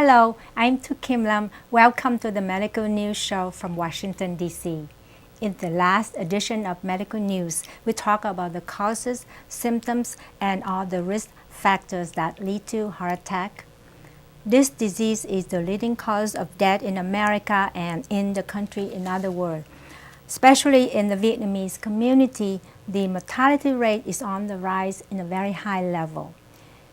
Hello, I'm Tu Kim Lam. Welcome to the Medical News Show from Washington, D.C. In the last edition of Medical News, we talk about the causes, symptoms, and all the risk factors that lead to heart attack. This disease is the leading cause of death in America and in the country in other world. Especially in the Vietnamese community, the mortality rate is on the rise in a very high level.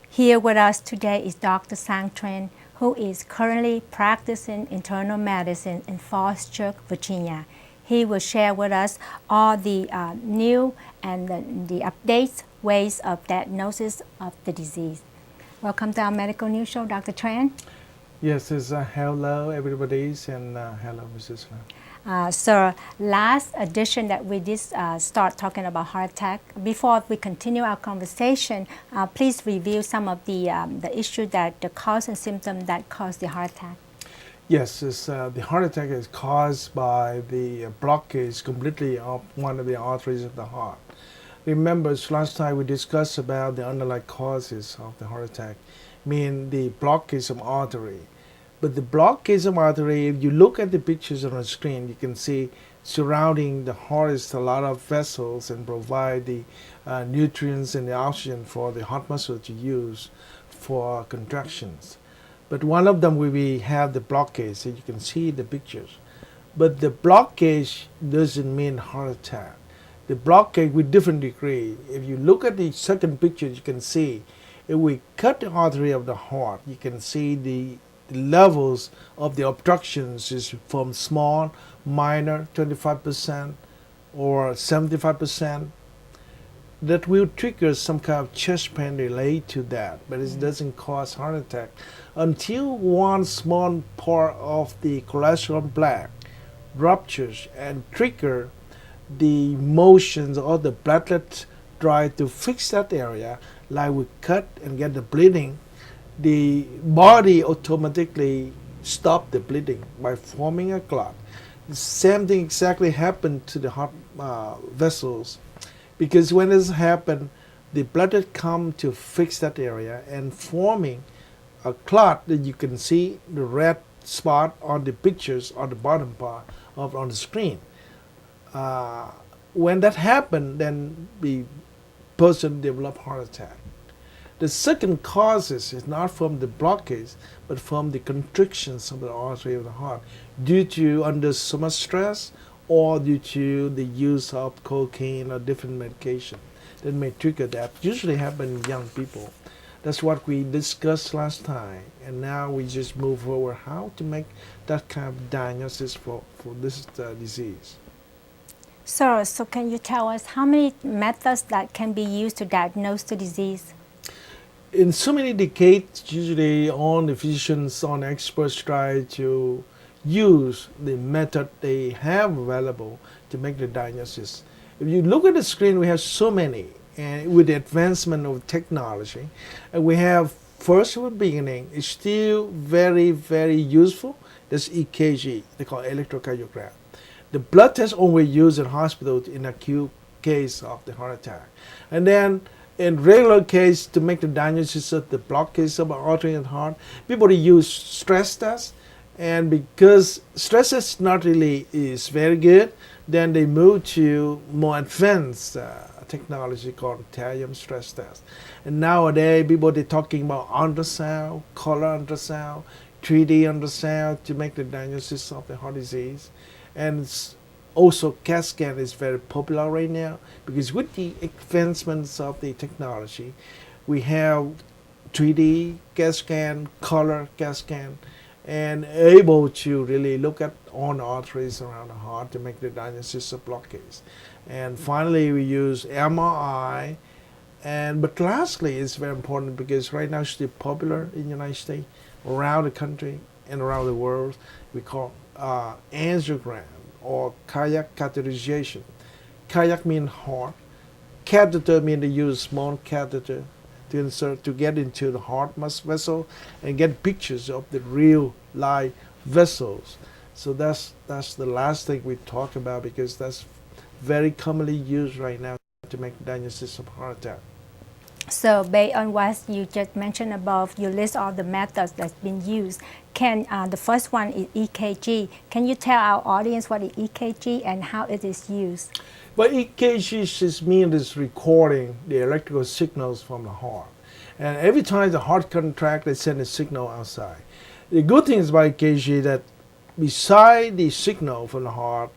Here with us today is Dr. Tran, who is currently practicing internal medicine in Falls Church, Virginia. He will share with us all the new and the updates, ways of diagnosis of the disease. Welcome to our Medical News Show, Dr. Tran. Yes, hello everybody, and hello Mrs. Lam. So last edition that we did start talking about heart attack. Before we continue our conversation, please review some of the issue that the cause and symptom that cause the heart attack. Yes, the heart attack is caused by the blockage completely of one of the arteries of the heart. Remember, last time we discussed about the underlying causes of the heart attack, mean the blockage of artery. But the blockage of artery, if you look at the pictures on the screen, you can see surrounding the heart is a lot of vessels and provide the nutrients and the oxygen for the heart muscle to use for contractions. But one of them we have the blockage, so you can see the pictures. But the blockage doesn't mean heart attack. The blockage with different degree. If you look at the second picture, you can see if we cut the artery of the heart, you can see the levels of the obstructions is from small, minor, 25% or 75%. That will trigger some kind of chest pain related to that, but it doesn't cause heart attack until one small part of the cholesterol plaque ruptures and trigger the motions or the platelet try to fix that area, like we cut and get the bleeding. The body automatically stop the bleeding by forming a clot. The same thing exactly happened to the heart vessels, because when this happens, the platelet come to fix that area and forming a clot that you can see the red spot on the pictures on the bottom part of on the screen. When that happens, then the person develop heart attack. The second causes is not from the blockage, but from the constrictions of the artery of the heart due to under so much stress or due to the use of cocaine or different medication that may trigger that. Usually happen in young people. That's what we discussed last time, and now we just move forward how to make that kind of diagnosis for this disease. So can you tell us how many methods that can be used to diagnose the disease? In so many decades, usually all the physicians, all the experts try to use the method they have available to make the diagnosis. If you look at the screen, we have so many, and with the advancement of technology, and we have first of the beginning, it's still very, very useful. That's EKG, they call electrocardiogram. The blood test only used in hospitals in acute case of the heart attack. And then in regular case, to make the diagnosis of the blockage of the artery and heart, people use stress test. And because stress test not really is very good, then they move to more advanced technology called thallium stress test. And nowadays, people are talking about ultrasound, color ultrasound, 3D ultrasound to make the diagnosis of the heart disease. And also CAT scan is very popular right now, because with the advancements of the technology, we have 3D CAT scan, color CAT scan, and able to really look at all the arteries around the heart to make the diagnosis of blockage. And finally, we use MRI. But lastly, it's very important because right now it's still popular in the United States, around the country and around the world. We call angiogram or cardiac catheterization. Cardiac means heart. Catheter means they use small catheter to insert to get into the heart vessel and get pictures of the real live vessels. So that's the last thing we talk about, because that's very commonly used right now to make diagnosis of heart attack. So based on what you just mentioned above, you list all the methods that's been used. The first one is EKG. Can you tell our audience what is EKG and how it is used? But EKG just means it's recording the electrical signals from the heart. And every time the heart contracts, they send a signal outside. The good thing is about EKG that beside the signal from the heart,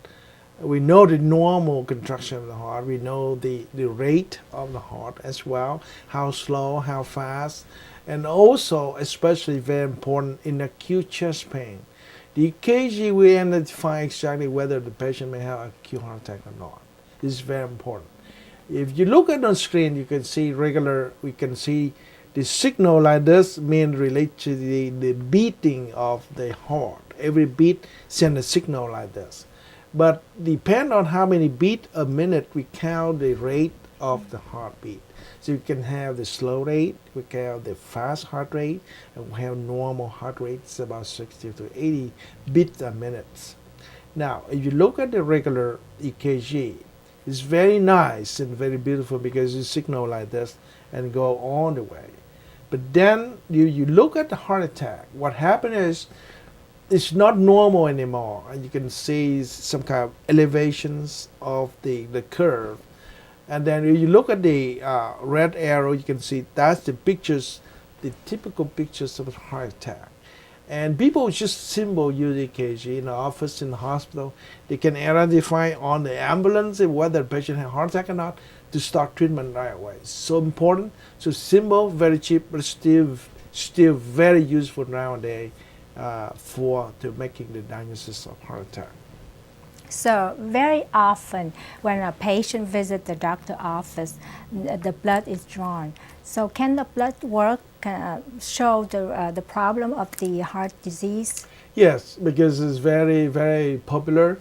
we know the normal contraction of the heart. We know the rate of the heart as well, how slow, how fast, and also, especially very important, in acute chest pain. The EKG will identify exactly whether the patient may have acute heart attack or not. This is very important. If you look at the screen, you can see we can see the signal like this means relate to the beating of the heart. Every beat sends a signal like this. But depend on how many beats a minute, we count the rate of the heartbeat. So you can have the slow rate, we can have the fast heart rate, and we have normal heart rate. It's about 60 to 80 beats a minute. Now, if you look at the regular EKG, it's very nice and very beautiful because you signal like this and go on the way. But then you look at the heart attack. What happened is it's not normal anymore, and you can see some kind of elevations of the curve. And then if you look at the red arrow, you can see that's the pictures, the typical pictures of a heart attack. And people just simple use EKG in the office, in the hospital. They can identify on the ambulance whether the patient has a heart attack or not to start treatment right away. So important, so simple, very cheap, but still very useful nowadays to making the diagnosis of heart attack. So very often when a patient visits the doctor's office, the blood is drawn. So can the blood work show the problem of the heart disease? Yes, because it's very, very popular.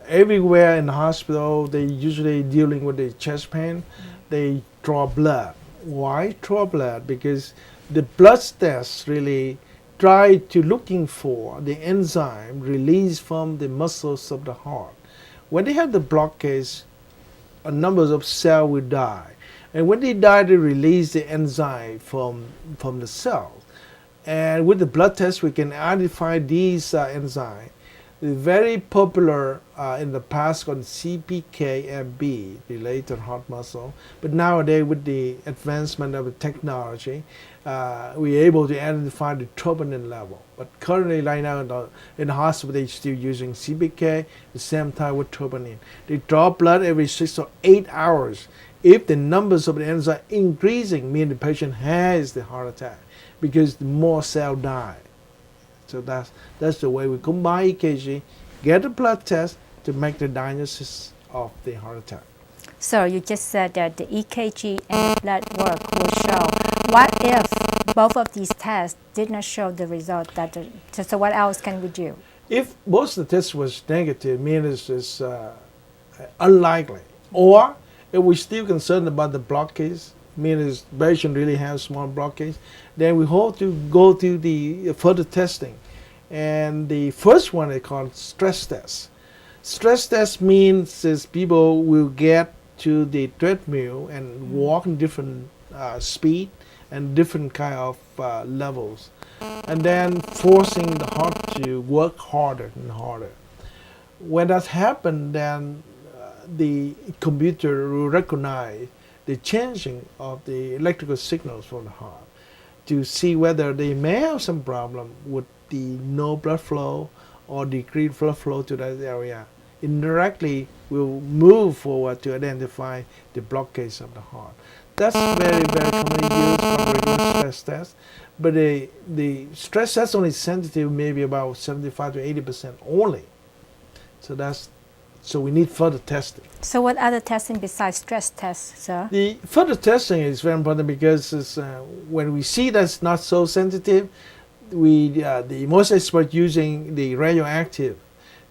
Everywhere in the hospital, they usually dealing with the chest pain. They draw blood. Why draw blood? Because the blood tests really try to looking for the enzyme released from the muscles of the heart. When they have the blockage, a number of cells will die. And when they die, they release the enzyme from the cells. And with the blood test, we can identify these enzymes. They're very popular in the past called CPKMB, related to heart muscle. But nowadays, with the advancement of the technology, we're able to identify the troponin level. But currently, right now in the hospital, they're still using CPK, the same time with troponin. They draw blood every 6 or 8 hours. If the numbers of the enzyme increasing, means the patient has the heart attack because the more cells die. So that's the way we combine EKG, get a blood test to make the diagnosis of the heart attack. So you just said that the EKG and the blood work will show. What if both of these tests did not show the result? So what else can we do? If both the test was negative, means it's unlikely. Or if we're still concerned about the blockage, means the patient really has small blockage, then we hope to go to the further testing. And the first one is called stress test. Stress test means is people will get to the treadmill and walk in different speed and different kind of levels, and then forcing the heart to work harder and harder. When that happens, then the computer will recognize the changing of the electrical signals from the heart to see whether they may have some problem with the no blood flow or decreased blood flow to that area. Indirectly, will move forward to identify the blockage of the heart. That's very, very commonly used for regular stress test. But the stress test only sensitive maybe about 75 to 80% only. So we need further testing. So what other testing besides stress tests, sir? The further testing is very important because when we see that's not so sensitive, the most experts using the radioactive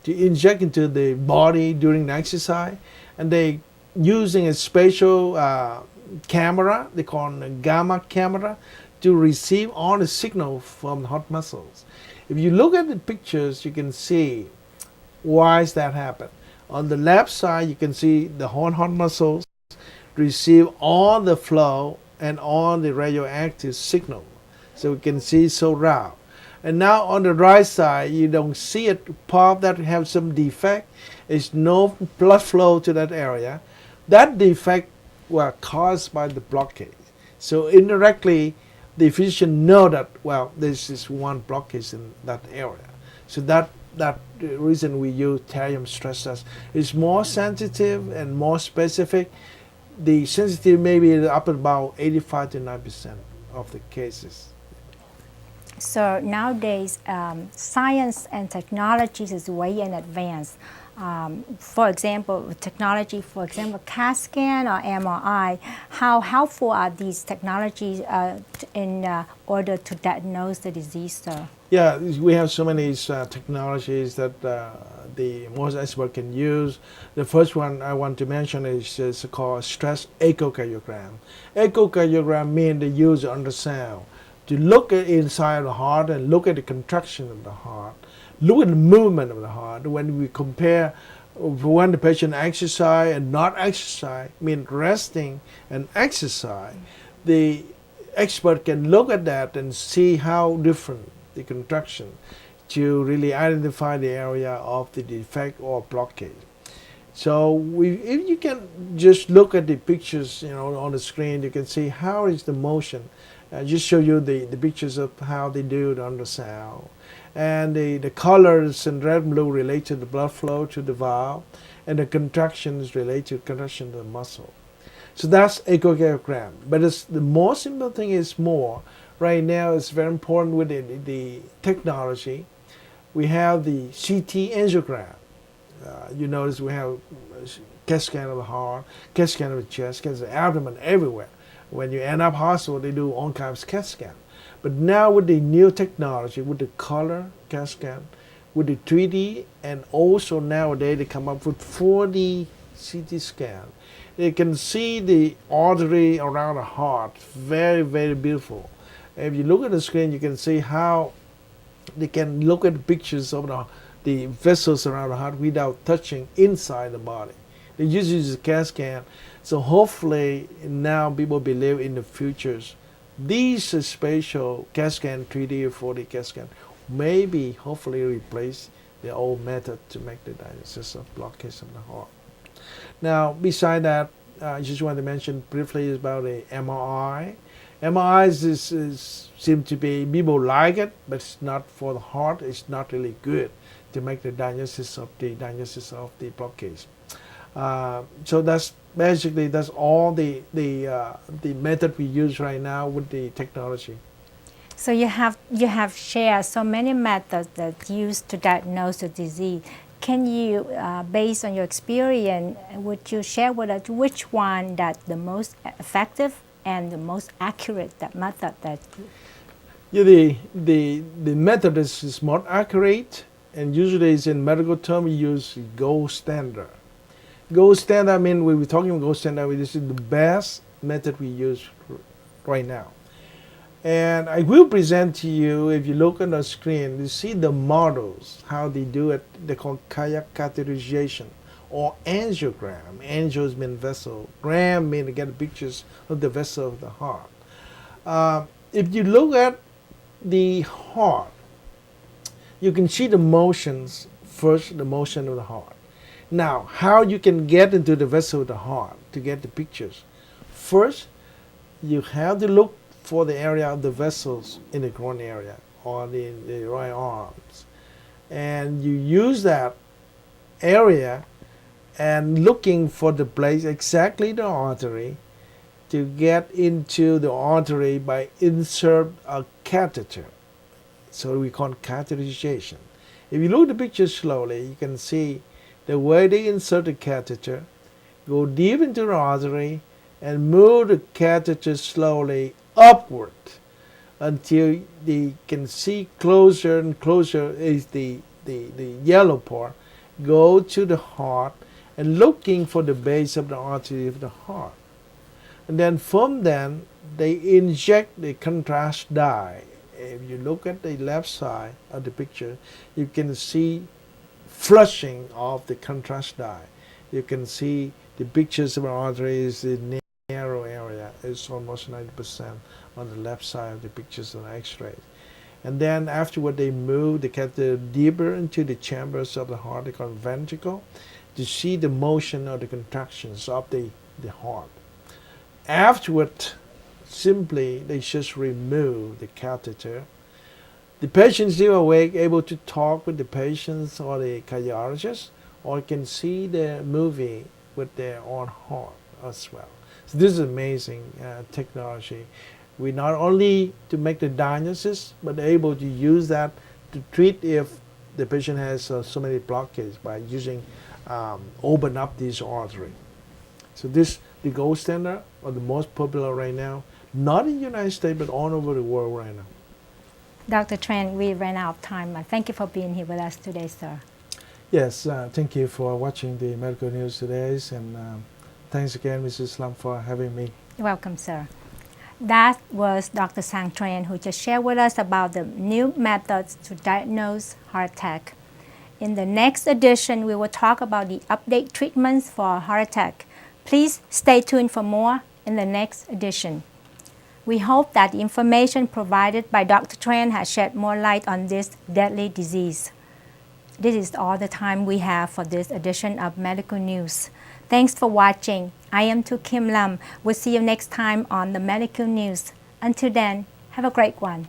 to inject into the body during the exercise, and they using a special camera, they call it a gamma camera, to receive all the signal from the heart muscles. If you look at the pictures, you can see why is that happen. On the left side, you can see the heart muscles receive all the flow and all the radioactive signal. So we can see so round. And now on the right side, you don't see it. Part that have some defect is no blood flow to that area. That defect was caused by the blockage. So indirectly, the physician know that, well, this is one blockage in that area. So that the reason we use thallium stress test is more sensitive and more specific. The sensitivity may be up about 85 to 90% of the cases. So nowadays, science and technology is way in advance. For example, technology, for example, CAT scan or MRI, how helpful are these technologies in order to diagnose the disease, sir? Yeah, we have so many technologies that the most expert can use. The first one I want to mention is called stress echocardiogram. Echocardiogram means the use of ultrasound to look at inside the heart and look at the contraction of the heart, look at the movement of the heart. When we compare when the patient exercise and not exercise, mean resting and exercise, the expert can look at that and see how different the contraction to really identify the area of the defect or blockage. So if you can just look at the pictures, on the screen, you can see how is the motion. Just show you the pictures of how they do it on the ultrasound. And the colors in red and blue relate to the blood flow to the valve, and the contractions relate to contraction of the muscle. So that's echocardiogram. But the more simple thing is more. Right now it's very important with the technology. We have the CT angiogram. You notice we have CAT scan of the heart, CAT scan of the chest, CAT scan of the abdomen, everywhere. When you end up hospital, they do all kinds of CAT scan. But now with the new technology, with the color CAT scan, with the 3D, and also nowadays they come up with 4D CT scan. You can see the artery around the heart, very, very beautiful. If you look at the screen, you can see how they can look at the pictures of the vessels around the heart without touching inside the body. They just use a CAT scan. So hopefully now people believe in the futures. These spatial CAT scan, 3D or 4D CAT scan, maybe hopefully replace the old method to make the diagnosis of blockage of the heart. Now, beside that, I just want to mention briefly about the MRI. MRIs seem to be, people like it, but it's not for the heart. It's not really good to make the diagnosis of the blockage. So that's basically all the method we use right now with the technology. So you have shared so many methods that used to diagnose the disease. Can you, based on your experience, would you share with us which one that's the most effective and the most accurate method that? Yeah, the method is more accurate, and usually it's in medical term we use gold standard. Gold standard, I mean, when we're talking about gold standard, this is the best method we use right now. And I will present to you, if you look on the screen, you see the models, how they do it. They call catheterization or angiogram. Angios mean vessel. Gram mean to get pictures of the vessel of the heart. If you look at the heart, you can see the motions. First, the motion of the heart. Now, how you can get into the vessel of the heart to get the pictures? First, you have to look for the area of the vessels in the groin area or the right arms. And you use that area and looking for the place, exactly the artery, to get into the artery by insert a catheter. So we call it catheterization. If you look at the picture slowly, you can see the way they insert the catheter, go deep into the artery, and move the catheter slowly upward until they can see closer and closer is the yellow part. Go to the heart and looking for the base of the artery of the heart. And then from then, they inject the contrast dye. If you look at the left side of the picture, you can see flushing of the contrast dye. You can see the pictures of arteries in narrow area. It's almost 90% on the left side of the pictures on X-ray. And then afterward, they move the catheter deeper into the chambers of the heart, they call ventricle, to see the motion or the contractions of the heart. Afterward, simply they just remove the catheter. The patient still awake, able to talk with the patients or the cardiologist, or can see the movie with their own heart as well. So this is amazing technology. We not only to make the diagnosis, but able to use that to treat if the patient has so many blockages by using open up this artery. So this the gold standard or the most popular right now, not in the United States, but all over the world right now. Dr. Tran, we ran out of time. Thank you for being here with us today, sir. Yes, thank you for watching the medical news today, and thanks again, Mrs. Lam, for having me. You're welcome, sir. That was Dr. Sang Tran, who just shared with us about the new methods to diagnose heart attack. In the next edition, we will talk about the update treatments for heart attack. Please stay tuned for more in the next edition. We hope that the information provided by Dr. Tran has shed more light on this deadly disease. This is all the time we have for this edition of Medical News. Thanks for watching. I am Tu Kim Lam. We'll see you next time on the Medical News. Until then, have a great one.